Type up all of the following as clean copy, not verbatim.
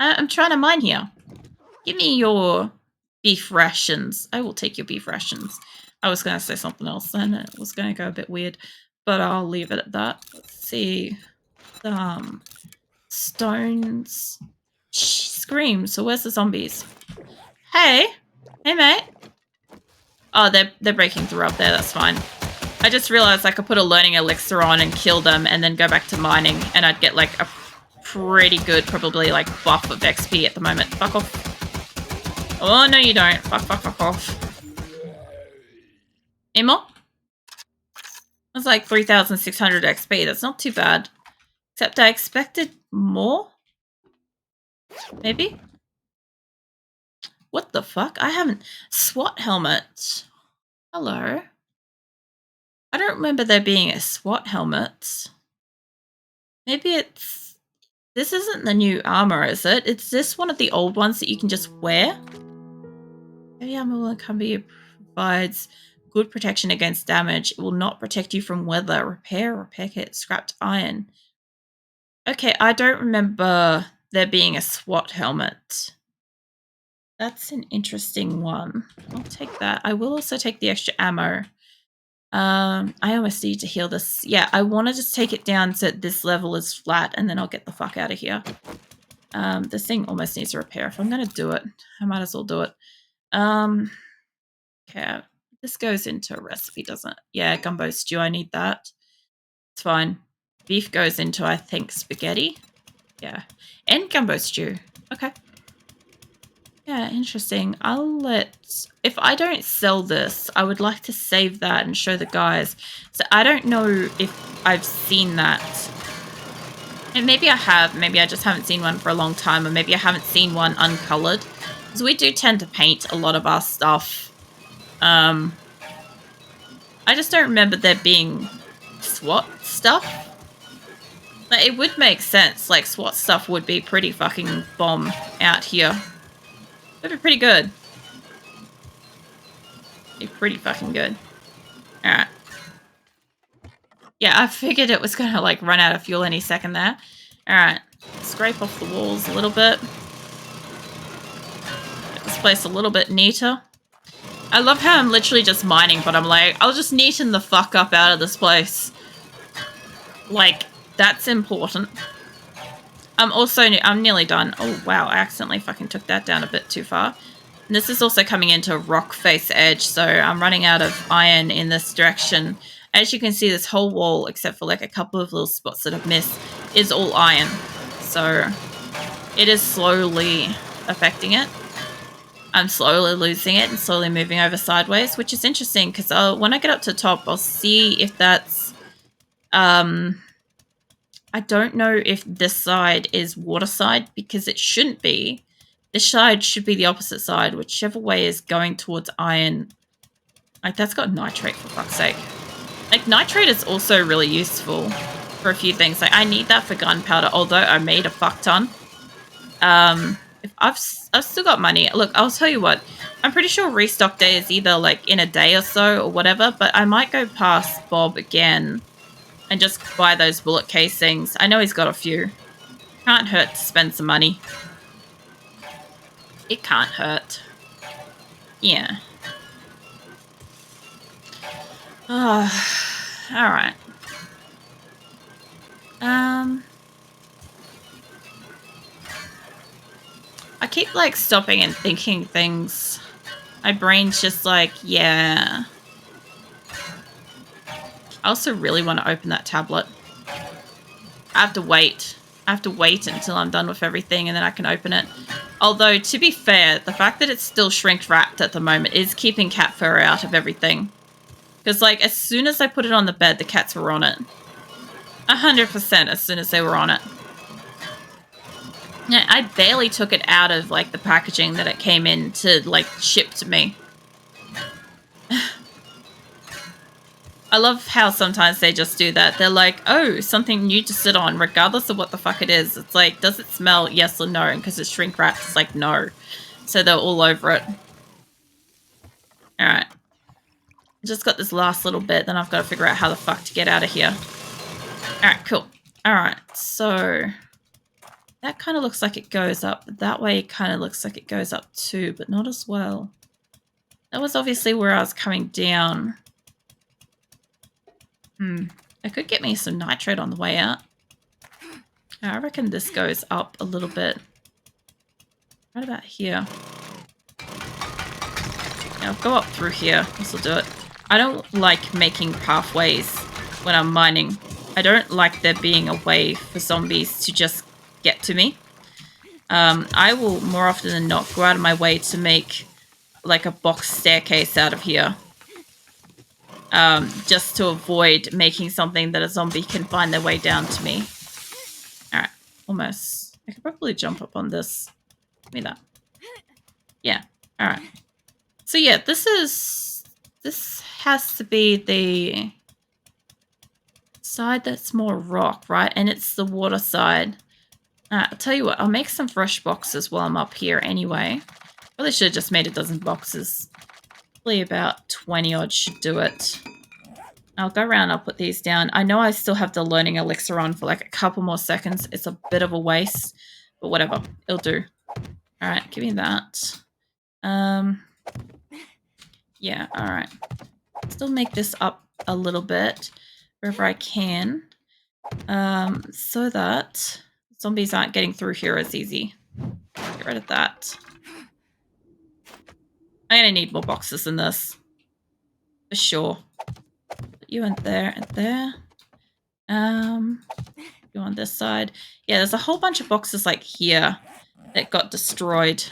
I'm trying to mine here. Give me your beef rations. I will take your beef rations. I was going to say something else then. It was going to go a bit weird, but I'll leave it at that. Let's see. Stones. She screams. So where's the zombies? Hey. Hey, mate. Oh, they're breaking through up there. That's fine. I just realized I could put a learning elixir on and kill them and then go back to mining and I'd get like a pretty good, probably like buff of XP at the moment. Fuck off. Oh, no you don't. Fuck off. Any more? That's like 3,600 XP. That's not too bad. Except I expected more? Maybe? What the fuck? I haven't... SWAT helmet. Hello? I don't remember there being a SWAT helmet. Maybe it's... This isn't the new armor, is it? Is this one of the old ones that you can just wear? Heavy armor will accompany provides good protection against damage. It will not protect you from weather, repair kit, scrapped iron. Okay, I don't remember there being a SWAT helmet. That's an interesting one. I'll take that. I will also take the extra ammo. I almost need to heal this. Yeah, I want to just take it down so this level is flat and then I'll get the fuck out of here. This thing almost needs a repair. If I'm going to do it, I might as well do it. Okay, this goes into a recipe, doesn't it? Yeah, gumbo stew, I need that. It's fine. Beef goes into, I think, spaghetti. Yeah, and gumbo stew. Okay. Yeah, interesting. If I don't sell this, I would like to save that and show the guys. So I don't know if I've seen that. And maybe I have. Maybe I just haven't seen one for a long time. Or maybe I haven't seen one uncolored. Because we do tend to paint a lot of our stuff. I just don't remember there being SWAT stuff. Like, it would make sense. Like, SWAT stuff would be pretty fucking bomb out here. It'd be pretty good. Be pretty fucking good. Alright. Yeah, I figured it was gonna, like, run out of fuel any second there. Alright. Scrape off the walls a little bit. Get this place a little bit neater. I love how I'm literally just mining, but I'm like, I'll just neaten the fuck up out of this place. Like, that's important. I'm nearly done. Oh, wow, I accidentally fucking took that down a bit too far. And this is also coming into rock face edge, so I'm running out of iron in this direction. As you can see, this whole wall, except for like a couple of little spots that I've missed, is all iron. So it is slowly affecting it. I'm slowly losing it and slowly moving over sideways, which is interesting because when I get up to the top, I'll see if that's... I don't know if this side is water side because it shouldn't be. This side should be the opposite side, whichever way is going towards iron. Like, that's got nitrate, for fuck's sake. Like, nitrate is also really useful for a few things. Like, I need that for gunpowder, although I made a fuck ton. If I've still got money. Look, I'll tell you what. I'm pretty sure restock day is either, like, in a day or so or whatever, but I might go past Bob again and just buy those bullet casings. I know he's got a few. Can't hurt to spend some money. It can't hurt. Yeah. Alright. I keep, like, stopping and thinking things. My brain's just like, yeah. I also really want to open that tablet. I have to wait. I have to wait until I'm done with everything and then I can open it. Although, to be fair, the fact that it's still shrink-wrapped at the moment is keeping cat fur out of everything. Because, like, as soon as I put it on the bed, the cats were on it. 100% as soon as they were on it. Yeah, I barely took it out of, like, the packaging that it came in to, like, ship to me. I love how sometimes they just do that. They're like, oh, something new to sit on, regardless of what the fuck it is. It's like, does it smell? Yes or no? And because it's shrink wrapped, it's like, no. So they're all over it. Alright. Just got this last little bit, then I've got to figure out how the fuck to get out of here. Alright, cool. Alright, so... That kind of looks like it goes up. That way it kind of looks like it goes up too, but not as well. That was obviously where I was coming down. I could get me some nitrate on the way out. I reckon this goes up a little bit. Right about here. I'll go up through here. This will do it. I don't like making pathways when I'm mining. I don't like there being a way for zombies to just get to me. I will more often than not go out of my way to make like a box staircase out of here. Just to avoid making something that a zombie can find their way down to me. Alright, almost. I could probably jump up on this. Give me that. Yeah, alright. So yeah, this has to be the side that's more rock, right? And it's the water side. I'll tell you what, I'll make some fresh boxes while I'm up here anyway. Probably should have just made a dozen boxes. Probably about 20 odd should do it. I'll go around, I'll put these down. I know I still have the learning elixir on for like a couple more seconds. It's a bit of a waste, but whatever, it'll do. Alright, give me that. Yeah, alright. Still make this up a little bit wherever I can. So that zombies aren't getting through here as easy. Get rid of that. I'm gonna need more boxes than this. For sure. Put you in there and there. You on this side. Yeah, there's a whole bunch of boxes like here that got destroyed.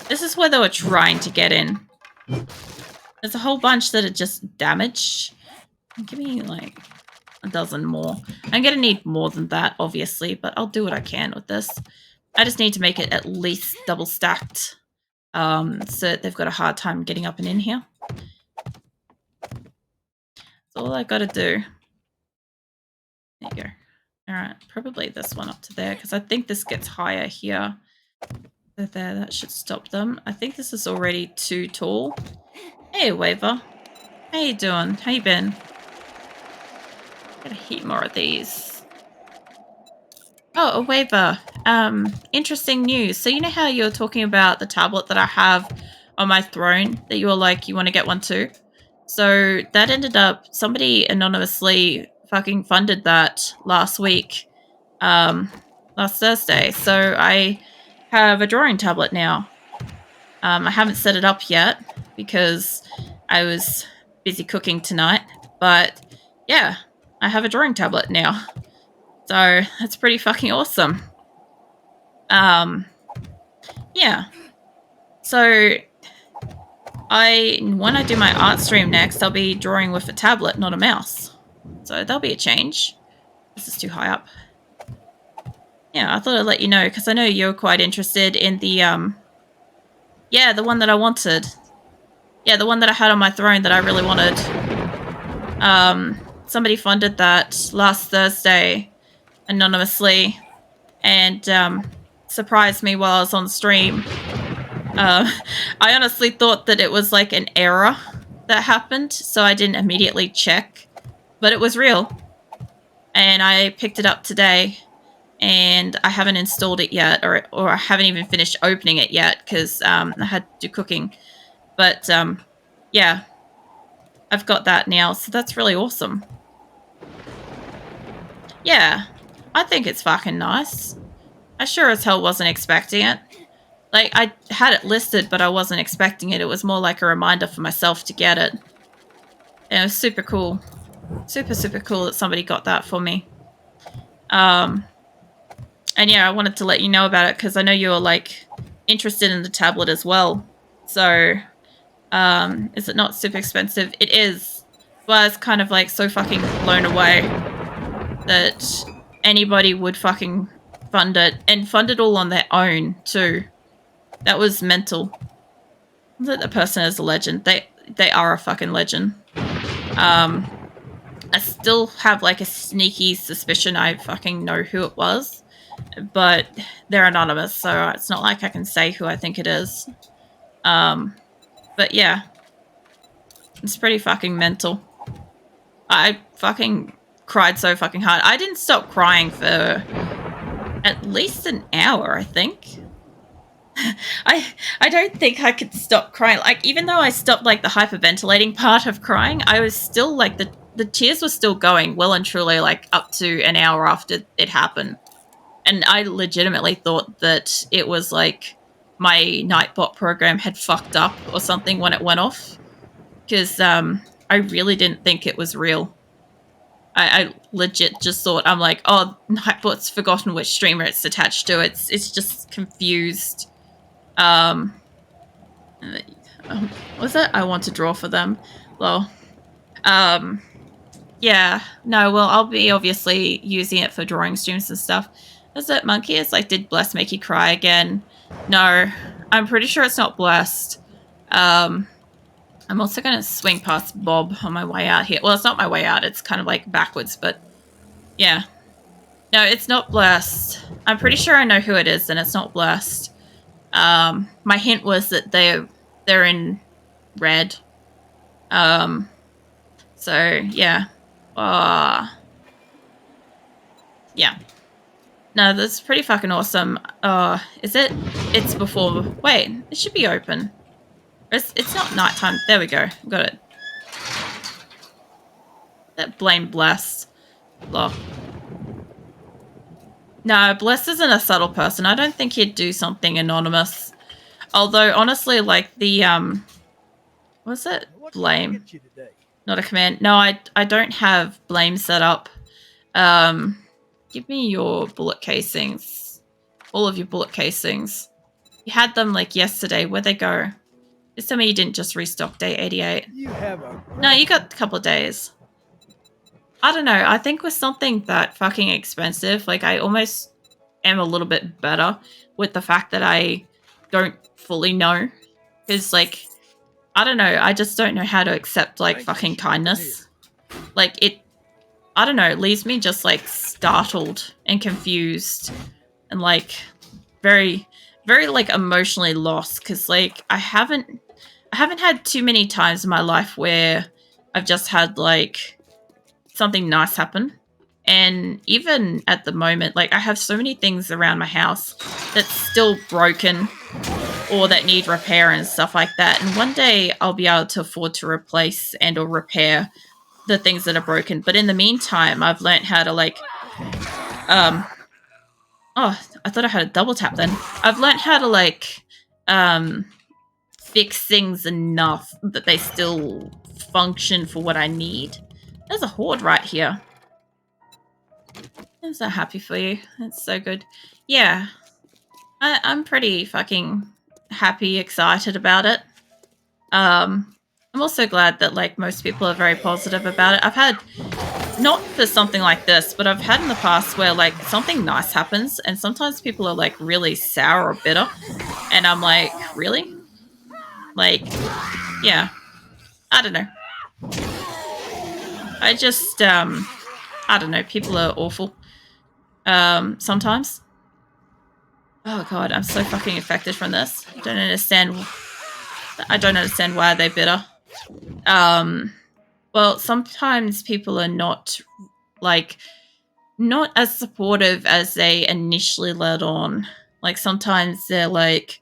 This is where they were trying to get in. There's a whole bunch that are just damaged. Give me like a dozen more. I'm gonna need more than that, obviously, but I'll do what I can with this. I just need to make it at least double stacked. So that they've got a hard time getting up and in here. That's all I gotta do. There you go. Alright, probably this one up to there, because I think this gets higher here. So there, that should stop them. I think this is already too tall. Hey, Waver. How you doing? How you been? Got a heap more of these. Oh, a Waver. Interesting news. So you know how you're talking about the tablet that I have on my throne that you were like, you want to get one too? So that ended up, somebody anonymously fucking funded that last week, last Thursday. So I have a drawing tablet now. I haven't set it up yet because I was busy cooking tonight, but yeah, I have a drawing tablet now. So that's pretty fucking awesome. Yeah. So when I do my art stream next, I'll be drawing with a tablet, not a mouse. So that'll be a change. This is too high up. Yeah, I thought I'd let you know, because I know you're quite interested in the, yeah, the one that I wanted. Yeah, the one that I had on my throne that I really wanted. Somebody funded that last Thursday anonymously and surprised me while I was on stream. I honestly thought that it was like an error that happened, so I didn't immediately check, but it was real. And I picked it up today, and I haven't installed it yet, or I haven't even finished opening it yet, because I had to do cooking. But yeah, I've got that now, so that's really awesome. Yeah, I think it's fucking nice. I sure as hell wasn't expecting it. Like, I had it listed, but I wasn't expecting it. It was more like a reminder for myself to get it. And it was super cool. Super, super cool that somebody got that for me. And yeah, I wanted to let you know about it because I know you were, like, interested in the tablet as well. So, is it not super expensive? It is. But I was kind of, like, so fucking blown away that anybody would fucking fund it. And fund it all on their own, too. That was mental. That the person is a legend. They are a fucking legend. I still have like a sneaky suspicion I fucking know who it was, but they're anonymous, so it's not like I can say who I think it is. But yeah, it's pretty fucking mental. I fucking cried so fucking hard. I didn't stop crying for at least an hour, I think. I don't think I could stop crying. Like, even though I stopped, like, the hyperventilating part of crying, I was still, like, the tears were still going well and truly, like, up to an hour after it happened. And I legitimately thought that it was, like, my Nightbot program had fucked up or something when it went off. Because, I really didn't think it was real. I legit just thought, I'm like, oh, Nightbot's forgotten which streamer it's attached to. It's just confused. Was it? I want to draw for them. Well, yeah. No, well, I'll be obviously using it for drawing streams and stuff. Is it Monkey? It's like, did Bless make you cry again? No, I'm pretty sure it's not Blessed. I'm also going to swing past Bob on my way out here. Well, it's not my way out. It's kind of like backwards, but yeah. No, it's not Blessed. I'm pretty sure I know who it is, and it's not Blessed. My hint was that they're in red. So yeah. Yeah. No, that's pretty fucking awesome. Is it? It's before. Wait, it should be open. It's not nighttime. There we go. Got it. That blame Bless. Look. No, Bless isn't a subtle person. I don't think he'd do something anonymous. Although, honestly, like the, what's it? Blame. Not a command. No, I don't have blame set up. Give me your bullet casings. All of your bullet casings. You had them, like, yesterday. Where'd they go? Just tell me you didn't just restock day 88. No, you got a couple of days. I don't know. I think with something that fucking expensive, like, I almost am a little bit better with the fact that I don't fully know. Because, like, I don't know. I just don't know how to accept, like, fucking kindness. Like, I don't know. It leaves me just, like, startled and confused. And, like, very, very, like, emotionally lost. Because, like, I haven't had too many times in my life where I've just had, like, something nice happen. And even at the moment, like, I have so many things around my house that's still broken or that need repair and stuff like that. And one day I'll be able to afford to replace and or repair the things that are broken. But in the meantime, I've learned how to, like, oh, I thought I had a double tap then. I've learned how to, like, fix things enough that they still function for what I need. There's a horde right here. I'm so happy for you. That's so good. Yeah. I'm pretty fucking happy, excited about it. I'm also glad that, like, most people are very positive about it. I've had, not for something like this, but I've had in the past where, like, something nice happens and sometimes people are, like, really sour or bitter. And I'm like, really? Like, yeah. I don't know. I just, I don't know. People are awful. Sometimes. Oh god, I'm so fucking affected from this. I don't understand why they're bitter. Well, sometimes people are not, like, not as supportive as they initially led on. Like, sometimes they're like,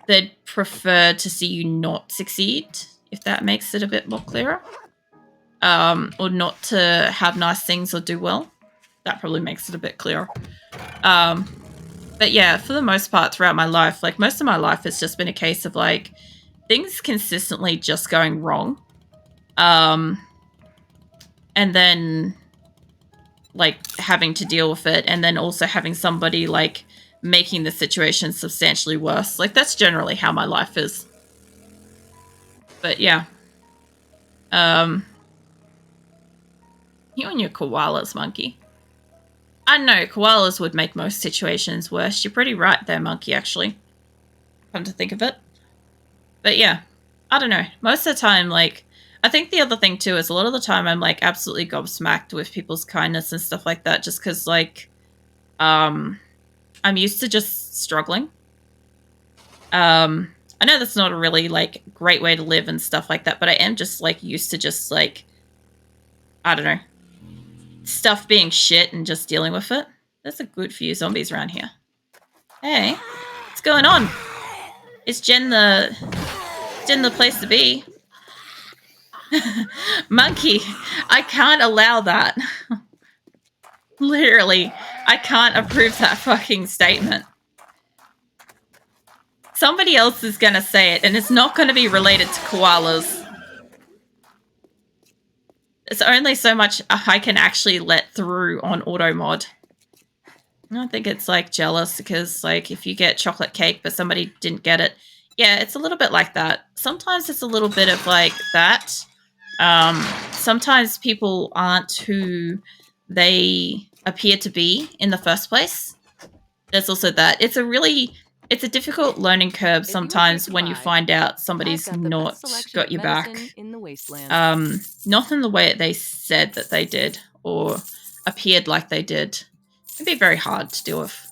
they'd prefer to see you not succeed, if that makes it a bit more clearer. Or not to have nice things or do well. That probably makes it a bit clearer. But yeah, for the most part throughout my life, like, most of my life has just been a case of, like, things consistently just going wrong. And then, like, having to deal with it, and then also having somebody, like, making the situation substantially worse. Like, that's generally how my life is. But yeah. You and your koalas, Monkey. I know, koalas would make most situations worse. You're pretty right there, Monkey, actually. Come to think of it. But yeah, I don't know. Most of the time, like, I think the other thing too is a lot of the time I'm, like, absolutely gobsmacked with people's kindness and stuff like that, just because, like, I'm used to just struggling. I know that's not a really, like, great way to live and stuff like that, but I am just, like, used to just, like, I don't know. stuff being shit and just dealing with it. There's a good few zombies around here. Hey, what's going on? Is Jen the place to be? Monkey, I can't allow that. Literally, I can't approve that fucking statement. Somebody else is going to say it, and it's not going to be related to koalas. It's only so much I can actually let through on auto mod. I don't think it's like jealous because like if you get chocolate cake but somebody didn't get it, yeah, it's a little bit like that. Sometimes it's a little bit of like that. Sometimes people aren't who they appear to be in the first place. There's also that. It's a difficult learning curve sometimes when you find out somebody's not got your back. In the wasteland. Not in the way they said that they did or appeared like they did. It'd be very hard to deal with.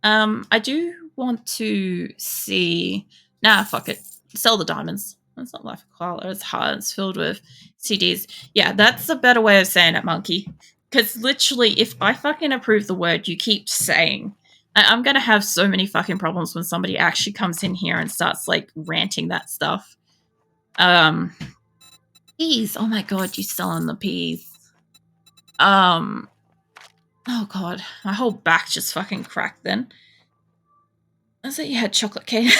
I do want to see... Nah, fuck it. Sell the diamonds. That's not Life of Koala. It's hard. It's filled with CDs. Yeah, that's a better way of saying it, Monkey. Because literally, if I fucking approve the word you keep saying... I'm going to have so many fucking problems when somebody actually comes in here and starts, like, ranting that stuff. Peas. Oh, my God. You selling the peas. Oh, God. My whole back just fucking cracked then. I thought you had chocolate cake.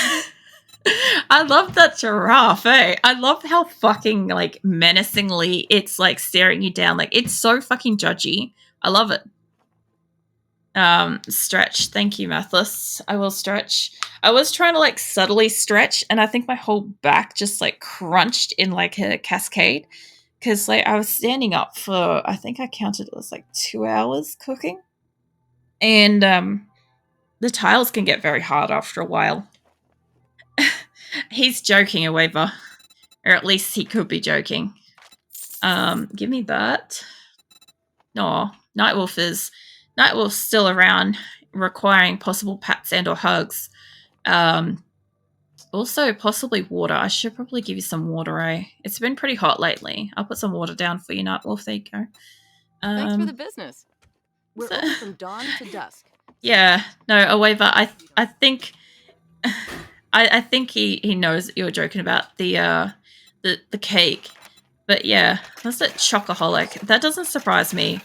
I love that giraffe, eh? I love how fucking, like, menacingly it's, like, staring you down. Like, it's so fucking judgy. I love it. Stretch. Thank you, Mathless. I will stretch. I was trying to like subtly stretch, and I think my whole back just like crunched in like a cascade. Because like I was standing up for, I think I counted it was like 2 hours cooking. And the tiles can get very hard after a while. He's joking, a waver. Or at least he could be joking. Give me that. No, Nightwolf's still around, requiring possible pats and or hugs. Also, possibly water. I should probably give you some water, eh? It's been pretty hot lately. I'll put some water down for you, Nightwolf. There you go. Thanks for the business. We're open from dawn to dusk. Yeah, no, a waver. I think I think he knows that you were joking about the cake. But yeah, that's a chocoholic. That doesn't surprise me.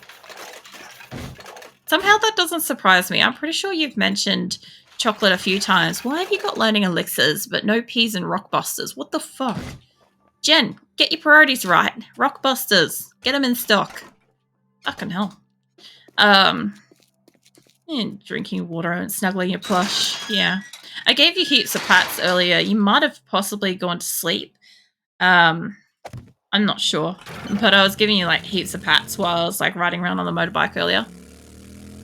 Somehow that doesn't surprise me. I'm pretty sure you've mentioned chocolate a few times. Why have you got learning elixirs but no peas and rockbusters? What the fuck? Jen, get your priorities right. Rockbusters. Get them in stock. Fucking hell. And drinking water and snuggling your plush. Yeah. I gave you heaps of pats earlier. You might have possibly gone to sleep. I'm not sure. But I was giving you like heaps of pats while I was like riding around on the motorbike earlier.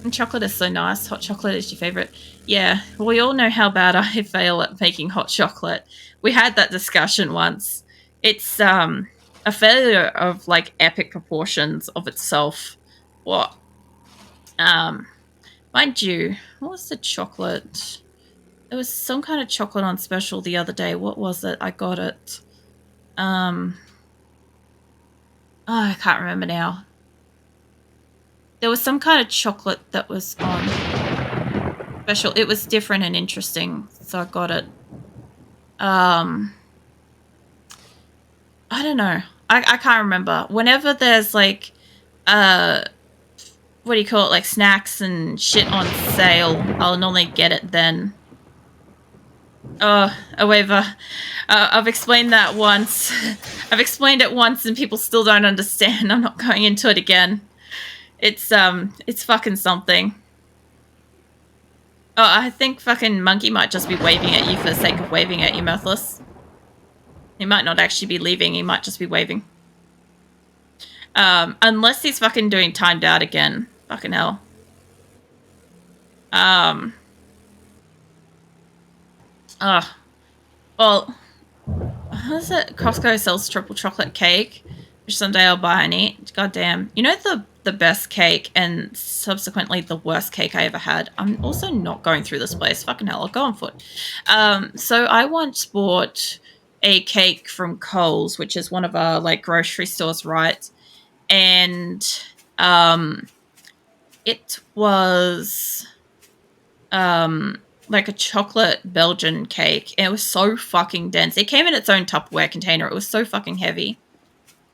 And chocolate is so nice. Hot chocolate is your favorite. Yeah, well, we all know how bad I fail at making hot chocolate. We had that discussion once. It's a failure of like epic proportions of itself. What? Mind you, what was the chocolate? There was some kind of chocolate on special the other day. What was it? I got it. Oh, I can't remember now. There was some kind of chocolate that was on special. It was different and interesting, so I got it. I don't know. I can't remember. Whenever there's like, what do you call it? Like snacks and shit on sale, I'll normally get it then. A waiver. I've explained that once. I've explained it once and people still don't understand. I'm not going into it again. It's fucking something. Oh, I think fucking Monkey might just be waving at you for the sake of waving at you, Mirthless. He might not actually be leaving, he might just be waving. Unless he's fucking doing timed out again. Fucking hell. Well, how is it? Costco sells triple chocolate cake, which someday I'll buy and eat. Goddamn. You know the best cake and subsequently the worst cake I ever had? I'm also not going through this place. Fucking hell, I'll go on foot. So I once bought a cake from Coles, which is one of our like grocery stores, right? And It was like a chocolate Belgian cake. And it was so fucking dense. It came in its own Tupperware container. It was so fucking heavy.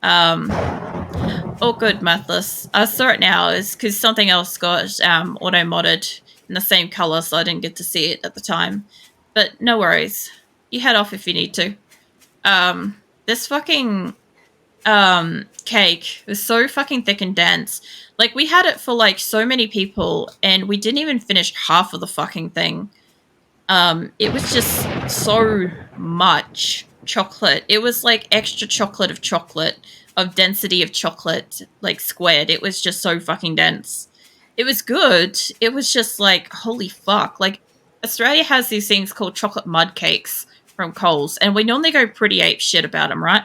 Oh, good, Mathless. I saw it now. Is because something else got auto-modded in the same color, so I didn't get to see it at the time. But no worries. You head off if you need to. This fucking cake was so fucking thick and dense. Like, we had it for like so many people, and we didn't even finish half of the fucking thing. It was just so much chocolate. It was like extra chocolate of density of chocolate, like squared. It was just so fucking dense. It was good. It was just like, holy fuck. Like, Australia has these things called chocolate mud cakes from Coles, and we normally go pretty ape shit about them, right?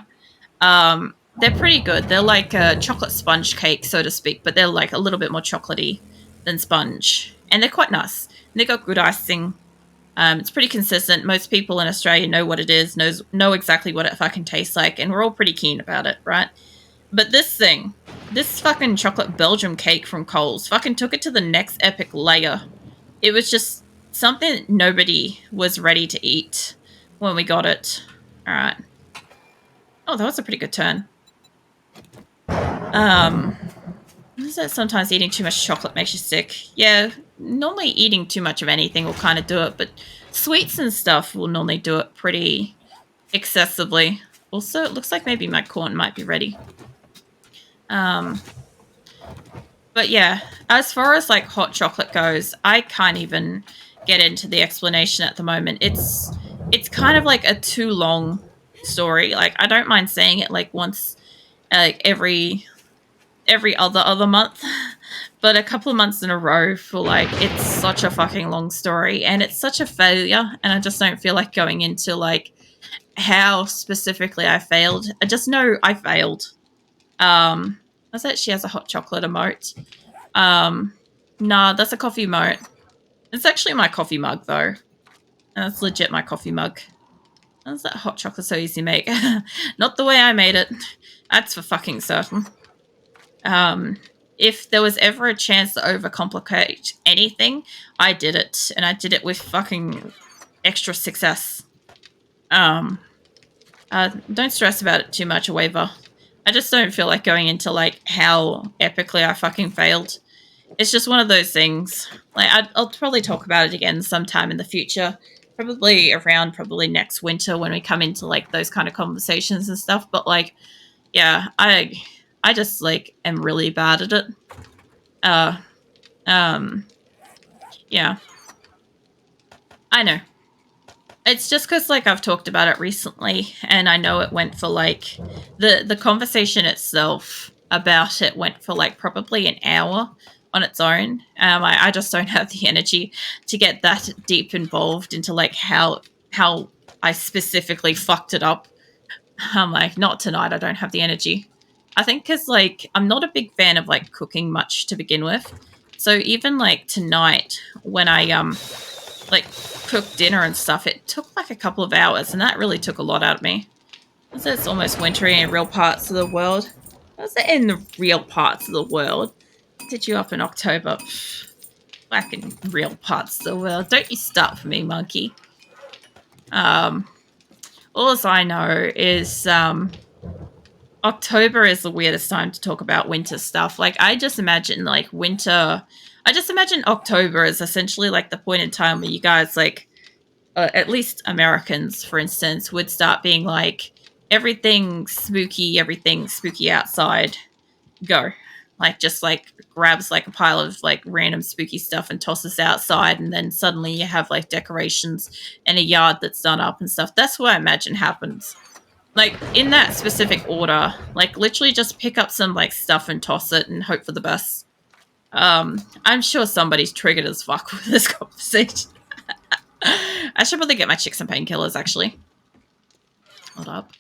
They're pretty good. They're like a chocolate sponge cake, so to speak, but they're like a little bit more chocolatey than sponge. And they're quite nice. And they got good icing. It's pretty consistent. Most people in Australia know what it is, know exactly what it fucking tastes like, and we're all pretty keen about it, right? But this fucking chocolate Belgium cake from Coles fucking took it to the next epic layer. It was just something nobody was ready to eat when we got it. Alright. Oh, that was a pretty good turn. Sometimes eating too much chocolate makes you sick. Yeah, normally eating too much of anything will kind of do it, but sweets and stuff will normally do it pretty excessively. Also, it looks like maybe my corn might be ready. But yeah, as far as like hot chocolate goes, I can't even get into the explanation at the moment. It's kind of like a too long story. Like, I don't mind saying it like once, like every other month, but a couple of months in a row for like, it's such a fucking long story and it's such a failure, and I just don't feel like going into like how specifically I failed. I just know I failed. I said she has a hot chocolate emote. Nah, that's a coffee emote. It's actually my coffee mug though. That's legit my coffee mug. How's that hot chocolate so easy to make? Not the way I made it. That's for fucking certain. If there was ever a chance to overcomplicate anything, I did it, and I did it with fucking extra success. Don't stress about it too much, Waver. I just don't feel like going into like how epically I fucking failed. It's just one of those things. Like, I'll probably talk about it again sometime in the future, probably next winter when we come into like those kind of conversations and stuff. But like, yeah, I just like am really bad at it. Yeah, I know. It's just because like I've talked about it recently, and I know it went for like the conversation itself about it went for like probably an hour on its own. I just don't have the energy to get that deep involved into like how I specifically fucked it up. I'm like, not tonight. I don't have the energy. I think because like I'm not a big fan of like cooking much to begin with. So even like tonight when I like cook dinner and stuff, it took like a couple of hours, and that really took a lot out of me. So it's almost wintry in real parts of the world. Was it in the real parts of the world? Did you up in October? Back in real parts of the world. Don't you start for me, monkey. All I know is October is the weirdest time to talk about winter stuff. Like, I just imagine like winter. I just imagine October is essentially like the point in time where you guys like, at least Americans, for instance, would start being like, everything spooky outside, go. Like, just like grabs like a pile of like random spooky stuff and tosses outside, and then suddenly you have like decorations and a yard that's done up and stuff. That's what I imagine happens. Like, in that specific order, like literally just pick up some like stuff and toss it and hope for the best. I'm sure somebody's triggered as fuck with this conversation. I should probably get my chicks some painkillers, actually. Hold up.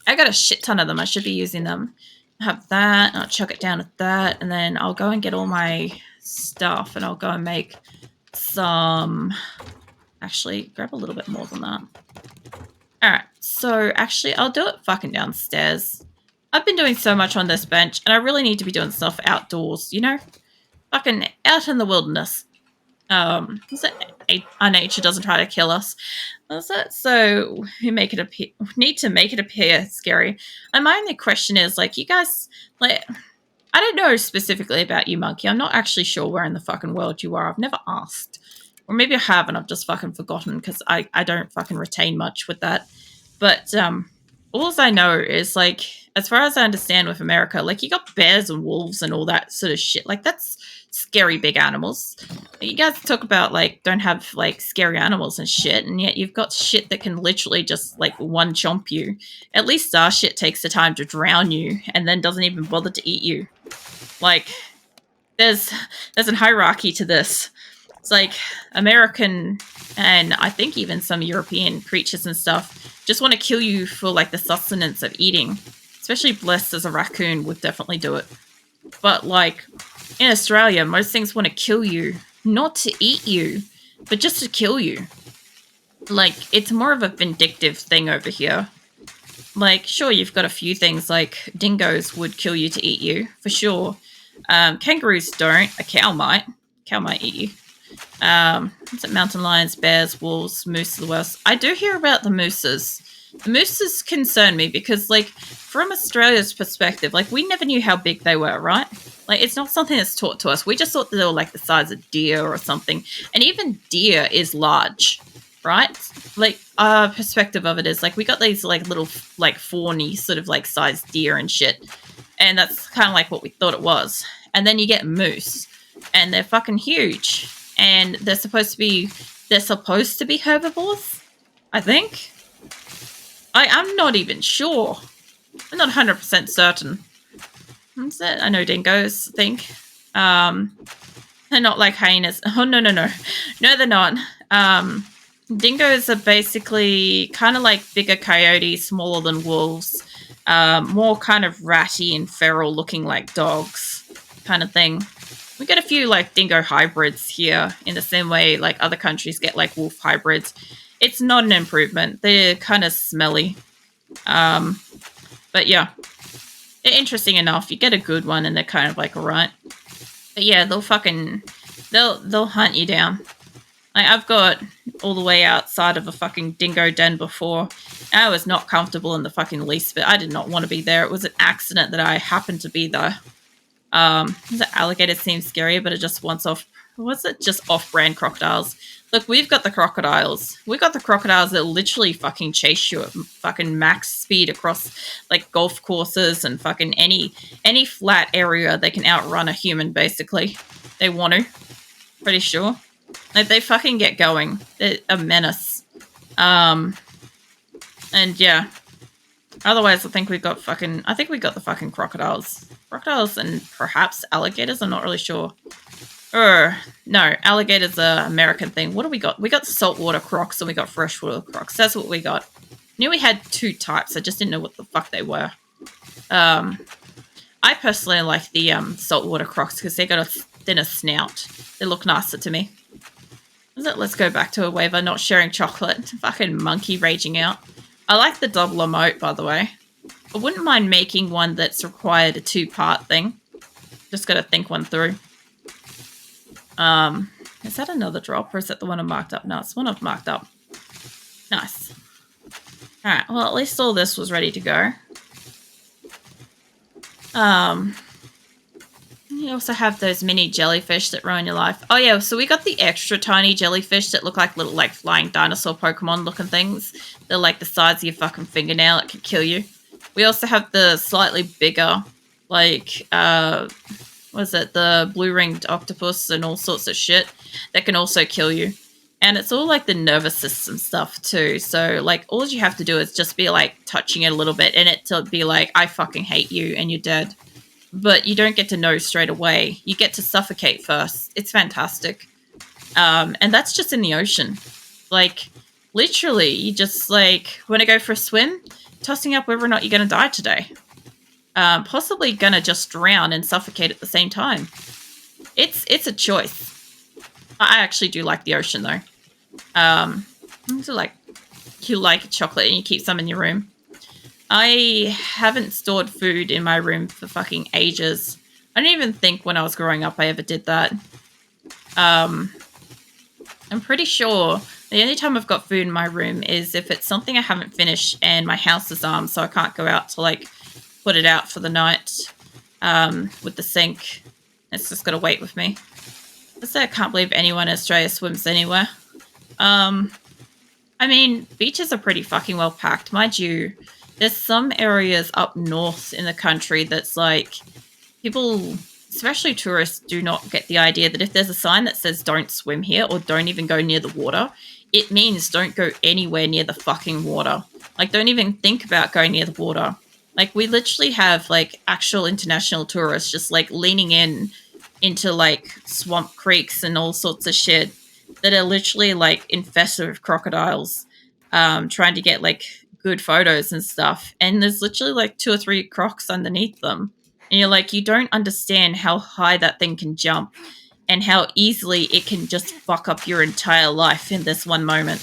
I got a shit ton of them. I should be using them. I have that, and I'll chuck it down with that, and then I'll go and get all my stuff, and I'll go and make some... Actually, grab a little bit more than that. Alright, so actually, I'll do it fucking downstairs. I've been doing so much on this bench, and I really need to be doing stuff outdoors, you know? Fucking out in the wilderness. Our nature doesn't try to kill us. So we need to make it appear scary. And my only question is, like, you guys, like, I don't know specifically about you, Monkey. I'm not actually sure where in the fucking world you are. I've never asked. Or maybe I have and I've just fucking forgotten because I don't fucking retain much with that. But all I know is, like, as far as I understand with America, like, you got bears and wolves and all that sort of shit. Like, that's scary big animals. You guys talk about, like, don't have, like, scary animals and shit, and yet you've got shit that can literally just, like, one chomp you. At least our shit takes the time to drown you and then doesn't even bother to eat you. Like, there's a hierarchy to this. It's like American and I think even some European creatures and stuff just want to kill you for, like, the sustenance of eating. Especially blessed as a raccoon would definitely do it. But, like, in Australia, most things want to kill you, not to eat you, but just to kill you. Like, it's more of a vindictive thing over here. Like, sure, you've got a few things, like dingoes would kill you to eat you, for sure. Kangaroos don't. A cow might. Cow might eat you. What's it? Mountain lions, bears, wolves, moose of the west. I do hear about the mooses. The mooses concern me because, like, from Australia's perspective, like, we never knew how big they were, right? Like, it's not something that's taught to us. We just thought that they were, like, the size of deer or something. And even deer is large, right? Like, our perspective of it is, like, we got these, like, little, like, fawny sort of, like, sized deer and shit. And that's kind of like what we thought it was. And then you get moose. And they're fucking huge. And they're supposed to be herbivores, I think. I'm not even sure. I'm not 100% certain. What's that? I know dingoes, I think. They're not like hyenas. Oh, no. No, they're not. Dingoes are basically kind of like bigger coyotes, smaller than wolves. More kind of ratty and feral looking like dogs kind of thing. We get a few, like, dingo hybrids here in the same way, like, other countries get, like, wolf hybrids. It's not an improvement. They're kind of smelly. But yeah, interesting enough. You get a good one and they're kind of like, alright. But yeah, they'll hunt you down. Like, I've got all the way outside of a fucking dingo den before. And I was not comfortable in the fucking least bit. I did not want to be there. It was an accident that I happened to be there. The alligator seems scary, but it just just off-brand crocodiles. Look, we've got the crocodiles. We've got the crocodiles that literally fucking chase you at fucking max speed across, like, golf courses and fucking any flat area. They can outrun a human, basically. They want to. Pretty sure. Like, they fucking get going. They're a menace. And yeah. Otherwise, I think we got the fucking crocodiles. Crocodiles and perhaps alligators, I'm not really sure. No, alligators are an American thing. What do we got? We got saltwater crocs and we got freshwater crocs. That's what we got. Knew we had two types. I just didn't know what the fuck they were. I personally like the saltwater crocs because they got a thinner snout. They look nicer to me. Let's go back to a waiver. Not sharing chocolate. Fucking monkey raging out. I like the double emote, by the way. I wouldn't mind making one that's required a two-part thing. Just gotta think one through. Is that another drop or is that the one I marked up? No, it's one I've marked up. Nice. Alright, well, at least all this was ready to go. You also have those mini jellyfish that ruin your life. Oh yeah, so we got the extra tiny jellyfish that look like little, like, flying dinosaur Pokemon looking things. They're like the size of your fucking fingernail. It could kill you. We also have the slightly bigger, like, the blue-ringed octopus and all sorts of shit that can also kill you. And it's all, like, the nervous system stuff, too. So, like, all you have to do is just be, like, touching it a little bit and it to be like, I fucking hate you and you're dead. But you don't get to know straight away. You get to suffocate first. It's fantastic. And that's just in the ocean. Like, literally, you just, like, want to go for a swim, tossing up whether or not you're going to die today. Possibly going to just drown and suffocate at the same time. It's a choice. I actually do like the ocean, though. So, like, you like chocolate and you keep some in your room. I haven't stored food in my room for fucking ages. I don't even think when I was growing up I ever did that. I'm pretty sure the only time I've got food in my room is if it's something I haven't finished and my house is armed, so I can't go out to like put it out for the night with the sink. It's just got to wait with me. I can't believe anyone in Australia swims anywhere. I mean, beaches are pretty fucking well packed. Mind you, there's some areas up north in the country that's like people, especially tourists, do not get the idea that if there's a sign that says don't swim here or don't even go near the water, it means don't go anywhere near the fucking water. Like, don't even think about going near the water. Like, we literally have like actual international tourists just like leaning into like swamp creeks and all sorts of shit that are literally like infested with crocodiles, trying to get like good photos and stuff. And there's literally like 2 or 3 crocs underneath them. And you're like, you don't understand how high that thing can jump and how easily it can just fuck up your entire life in this one moment.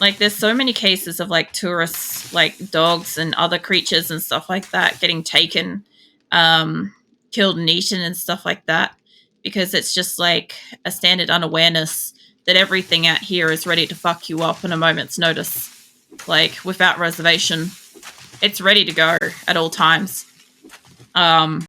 Like, there's so many cases of like tourists, like dogs and other creatures and stuff like that, getting taken, killed and eaten and stuff like that, because it's just like a standard unawareness that everything out here is ready to fuck you up in a moment's notice. Like, without reservation. It's ready to go at all times.